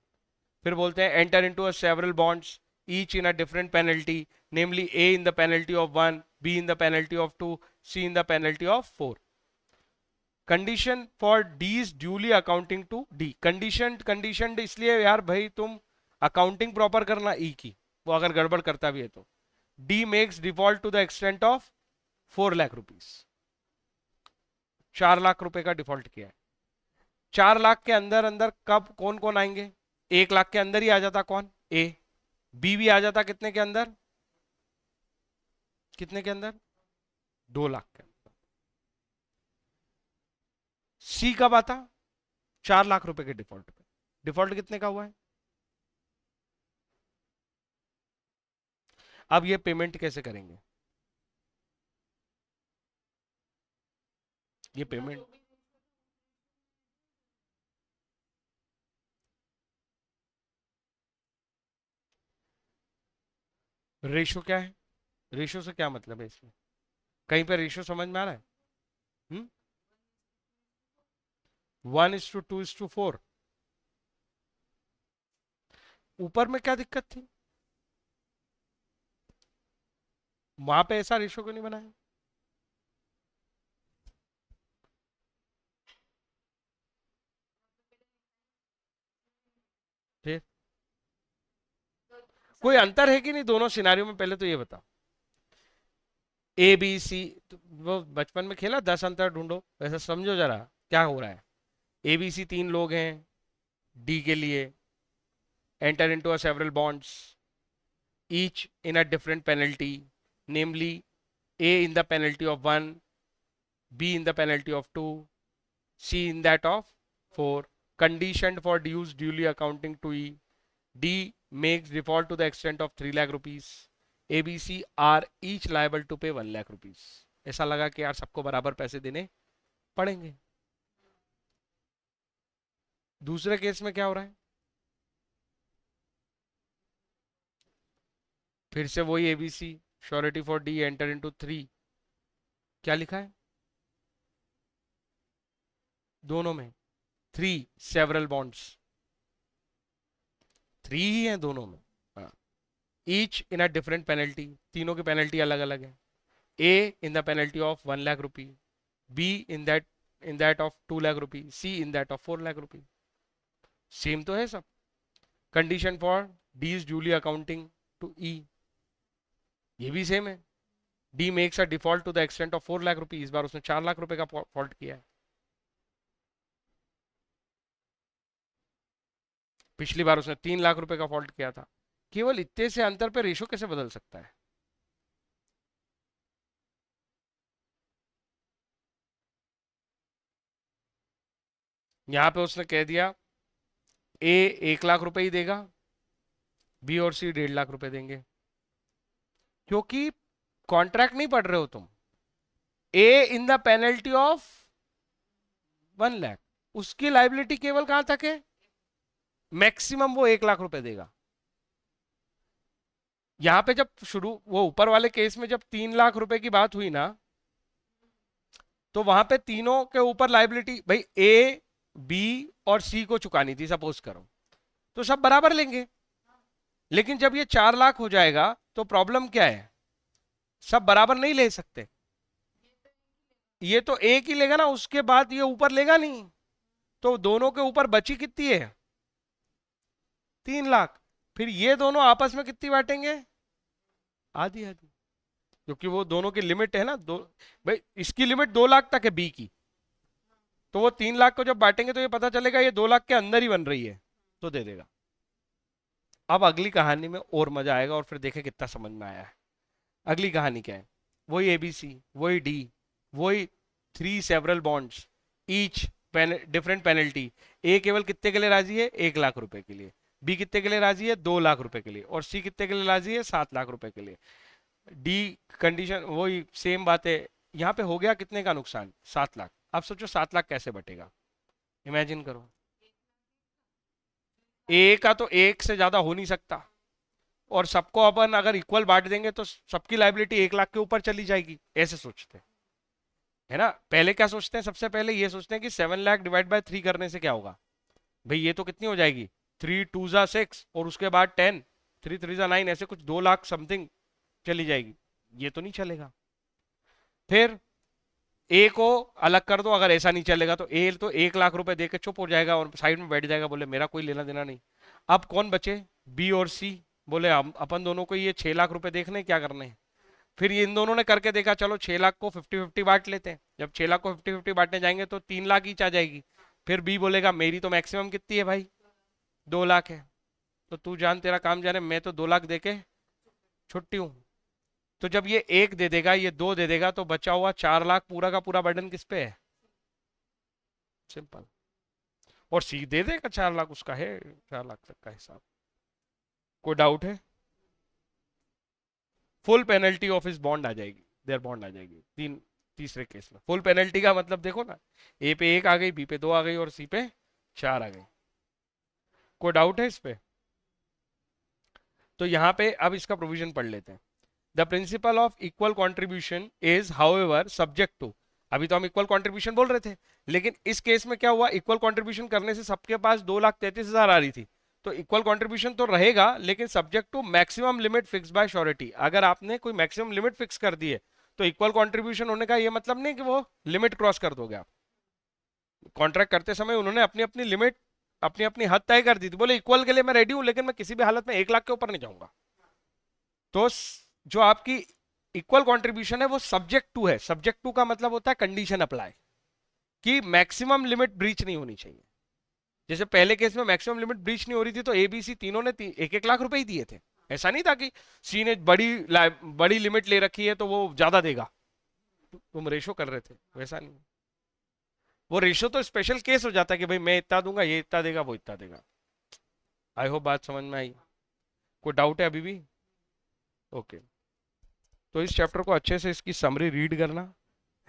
Speaker 1: फिर बोलते हैं enter into a several bonds each in a different penalty, namely A in the penalty of 1, B in the penalty of 2, C in the penalty of 4. Condition for D is duly accounting to D. Condition इसलिए यार भाई तुम accounting proper करना ई की, वो अगर गड़बड़ करता भी है तो. D makes default to the extent of 4 lakh rupees. 4 lakh रुपए का डिफॉल्ट किया है. 4 लाख के अंदर अंदर कब कौन कौन आएंगे? 1 लाख के अंदर ही आ जाता कौन? ए. बी भी आ जाता कितने के अंदर? कितने के अंदर? 2 लाख के अंदर. सी कब आता? 4 लाख रुपए के डिफॉल्ट पे. डिफॉल्ट कितने का हुआ है? अब ये पेमेंट कैसे करेंगे? ये पेमेंट रेशो क्या है? रेशो से क्या मतलब है इसमें? कहीं पर रेशो समझ में आ रहा है? 1:2:4. ऊपर में क्या दिक्कत थी? वहां पे ऐसा रेशो क्यों नहीं बनाया? फिर कोई अंतर है कि नहीं दोनों सिनारियों में? पहले तो ये बताओ. ए बी सी, वो बचपन में खेला 10 अंतर ढूंढो, वैसा समझो जरा क्या हो रहा है. ए बी सी 3 लोग हैं. डी के लिए enter into a several bonds each in a different penalty, namely A in the penalty of 1, B in the penalty of 2, C in that of 4. Condition for dues duly accounting to E. D makes default to the extent of 3 lakh rupees. ABC are each liable to pay 1 lakh rupees. ऐसा लगा कि यार सबको बराबर पैसे देने पड़ेंगे. दूसरे केस में क्या हो रहा है? फिर से वही ABC, surety for D enter into 3. क्या लिखा है दोनों में? 3 सेवरल बॉन्ड्स. 3 ही हैं दोनों में. Each in a different penalty, तीनों की पेनल्टी अलग अलग है. A in the penalty of 1 lakh rupee, B in that of 2 lakh rupee, C in that of 4 lakh rupee. Same तो है सब. Condition for D is duly accounting to E, ये भी सेम है. D makes a default to the extent of 4 lakh rupee. इस बार उसने 4 लाख रुपए का फॉल्ट किया है. पिछली बार उसने 3 लाख रुपए का फॉल्ट किया था. केवल इतने से अंतर पे रेशो कैसे बदल सकता है? यहां पे उसने कह दिया ए 1 लाख रुपए ही देगा, बी और सी 1.5 लाख रुपए देंगे. क्योंकि कॉन्ट्रैक्ट नहीं पढ़ रहे हो तुम. A in the penalty of 1 lakh, उसकी लाइबिलिटी केवल कहां तक है? मैक्सिमम वो 1 लाख रुपए देगा. यहां पे जब शुरू वो ऊपर वाले केस में जब 3 लाख रुपए की बात हुई ना, तो वहां पे तीनों के ऊपर लाइबिलिटी भाई ए, बी और सी को चुकानी थी सपोज करो, तो सब बराबर लेंगे. लेकिन जब ये 4 लाख हो जाएगा तो प्रॉब्लम क्या है? सब बराबर नहीं ले सकते. ये तो एक ही लेगा ना, उसके बाद ये ऊपर लेगा नहीं. तो दोनों के ऊपर बची कितनी है? 3 लाख। फिर ये दोनों आपस में कितनी बांटेंगे? आधी आधी, क्योंकि वो दोनों की लिमिट है ना दो। भाई इसकी लिमिट 2 लाख तक है बी की, तो वो 3 लाख को जब बांटेंगे तो ये पता चलेगा ये 2 लाख के अंदर ही बन रही है, तो दे देगा। अब अगली कहानी में और मजा आएगा, और फिर देखें कितना समझ में आया है। अगली कहानी क्या है? वही एबीसी, वही डी, वही 3 several bonds, each different penalty. ए केवल कितने के लिए राजी है? 1 लाख रुपए के लिए। बी कितने के लिए राजी है? 2 लाख रुपए के लिए। और सी कितने के लिए राजी है? 7 लाख रुपए के लिए। डी कंडीशन वही सेम बात है। यहाँ पे हो गया कितने का नुकसान? 7 लाख। अब सोचो 7 लाख कैसे बटेगा, इमेजिन करो। ए का तो एक से ज्यादा हो नहीं सकता, और सबको अपन अगर इक्वल बांट देंगे तो सबकी लाइबिलिटी 1 लाख के ऊपर चली जाएगी, ऐसे सोचते हैं, है ना। पहले क्या सोचते हैं? सबसे पहले ये सोचते हैं कि 7 लाख डिवाइड बाय 3 करने से क्या होगा। भाई ये तो कितनी हो जाएगी? 3 2 जा 6, और उसके बाद 10, 3 3 जा 9, ऐसे कुछ 2 लाख समथिंग चली जाएगी। ये तो नहीं चलेगा। फिर ए को अलग कर दो, अगर ऐसा नहीं चलेगा तो ए तो 1 लाख रुपए दे के चुप हो जाएगा और साइड में बैठ जाएगा, बोले मेरा कोई लेना देना नहीं। अब कौन बचे? बी और सी। बोले हम अपन दोनों को ये 6 लाख रुपए देखने क्या करने हैं। फिर ये इन दोनों ने करके देखा, चलो 6 लाख को 50-50 बांट लेते हैं। जब 6 लाख को 50-50 बांटने जाएंगे तो 3 लाख ईच आ जाएगी। फिर बी बोलेगा मेरी तो मैक्सिमम कितनी है भाई? 2 लाख है, तो तू जान तेरा काम जाने, मैं तो 2 लाख दे के छुट्टी हूं। तो जब ये एक दे देगा, ये दो दे देगा, तो बचा हुआ 4 लाख पूरा का पूरा बर्डन किस पे है? सिंपल। और सी दे देगा 4 लाख, उसका है 4 लाख तक का हिसाब। कोई डाउट है? फुल पेनल्टी ऑफ इस बॉन्ड आ जाएगी, देयर बॉन्ड आ जाएगी। तीसरे केस में फुल पेनल्टी का मतलब देखो ना, ए पे 1 आ गई, बी पे 2 आ गई, और सी पे 4 आ गई। कोई डाउट है इस पे? तो यहां पे अब इसका प्रोविजन पढ़ लेते हैं। The principle of equal contribution is however subject to. अभी तो हम इक्वल कॉन्ट्रीब्यूशन बोल रहे थे, लेकिन इस केस में क्या हुआ? इक्वल कॉन्ट्रीब्यूशन करने से सबके पास 2,33,000 आ रही थी, तो इक्वल कॉन्ट्रीब्यूशन तो रहेगा, लेकिन subject to maximum limit fix by surety. अगर आपने कोई मैक्सिमम लिमिट फिक्स कर दी है, तो इक्वल कॉन्ट्रीब्यूशन होने का ये मतलब नहीं कि वो लिमिट क्रॉस कर दोगे आप। कॉन्ट्रैक्ट करते समय उन्होंने अपनी अपनी लिमिट, अपनी अपनी हद तय कर दी थी। बोले इक्वल के लिए मैं रेडी हूं, लेकिन मैं किसी भी हालत में 1 लाख के ऊपर नहीं जाऊंगा। तो जो आपकी इक्वल कंट्रीब्यूशन है वो सब्जेक्ट टू है। सब्जेक्ट टू का मतलब होता है कंडीशन अप्लाई, कि मैक्सिमम लिमिट ब्रीच नहीं होनी चाहिए। जैसे पहले केस में मैक्सिमम लिमिट ब्रीच नहीं हो रही थी, तो एबीसी तीनों ने 1-1 लाख रुपए ही दिए थे। ऐसा नहीं था कि सी ने बड़ी लिमिट ले रखी है तो वो ज्यादा देगा। तुम रेशो कर रहे थे, वैसा नहीं। वो रेशो तो स्पेशल केस हो जाता है कि भाई मैं इतना दूंगा, ये इतना देगा, वो इतना देगा। आई होप बात समझ में आई। कोई डाउट है अभी भी? ओके। तो इस चैप्टर को अच्छे से इसकी समरी रीड करना,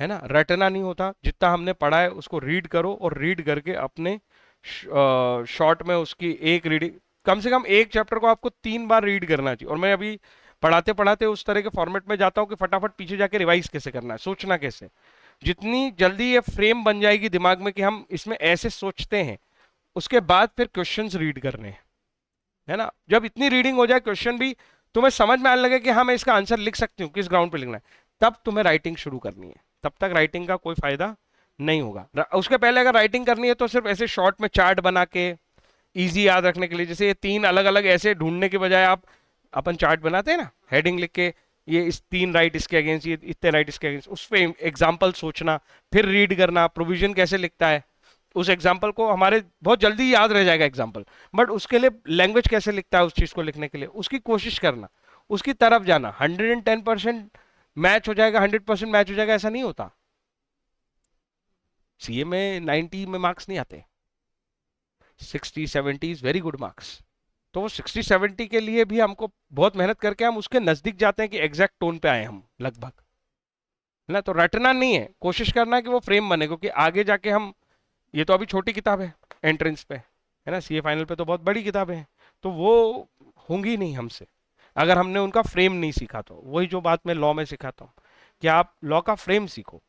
Speaker 1: है ना, रटना नहीं होता। जितना हमने पढ़ा है उसको रीड करो, और रीड करके अपने शॉर्ट में उसकी एक रीडिंग, कम से कम एक चैप्टर को आपको 3 बार रीड करना चाहिए। और मैं अभी पढ़ाते पढ़ाते उस तरह के फॉर्मेट में जाता हूँ कि फटाफट पीछे जाके रिवाइज कैसे करना है, सोचना कैसे। जितनी जल्दी ये फ्रेम बन जाएगी दिमाग में कि हम इसमें ऐसे सोचते हैं, उसके बाद फिर क्वेश्चंस रीड करने हैं, है ना। जब इतनी रीडिंग हो जाए, क्वेश्चन भी तुम्हें समझ में आने लगे कि हाँ मैं इसका आंसर लिख सकती हूँ, किस ग्राउंड पे लिखना है, तब तुम्हें राइटिंग शुरू करनी है। तब तक राइटिंग का कोई फायदा नहीं होगा। उसके पहले अगर राइटिंग करनी है तो सिर्फ ऐसे शॉर्ट में चार्ट बना के इजी याद रखने के लिए, जैसे ये 3 अलग अलग ऐसे ढूंढने के बजाय आप अपन चार्ट बनाते हैं ना, हेडिंग लिख के, ये इस 3 राइट इसके अगेंस्ट, ये इतने राइट इसके अगेंस्ट, उस पर एग्जाम्पल सोचना, फिर रीड करना, प्रोविजन कैसे लिखता है उस एग्जाम्पल को, हमारे बहुत जल्दी याद रह जाएगा एग्जाम्पल। बट उसके लिए लैंग्वेज कैसे लिखता है उस चीज को लिखने के लिए, उसकी कोशिश करना, उसकी तरफ जाना। 110% मैच हो जाएगा, 100% मैच हो जाएगा, ऐसा नहीं होता। सीए में 90 में मार्क्स नहीं आते, 60-70 इज वेरी गुड मार्क्स। तो वो 60-70 के लिए भी हमको बहुत मेहनत करके हम उसके नजदीक जाते हैं कि एग्जैक्ट टोन पे आए हम लगभग, है ना। तो रटना नहीं है, कोशिश करना है कि वो फ्रेम बने, क्योंकि आगे जाके हम, ये तो अभी छोटी किताब है एंट्रेंस पे, है ना, सीए फाइनल पे तो बहुत बड़ी किताबें हैं, तो वो होंगी नहीं हमसे अगर हमने उनका फ्रेम नहीं सीखा। तो वही जो बात मैं लॉ में सिखाता हूँ कि आप लॉ का फ्रेम सीखो,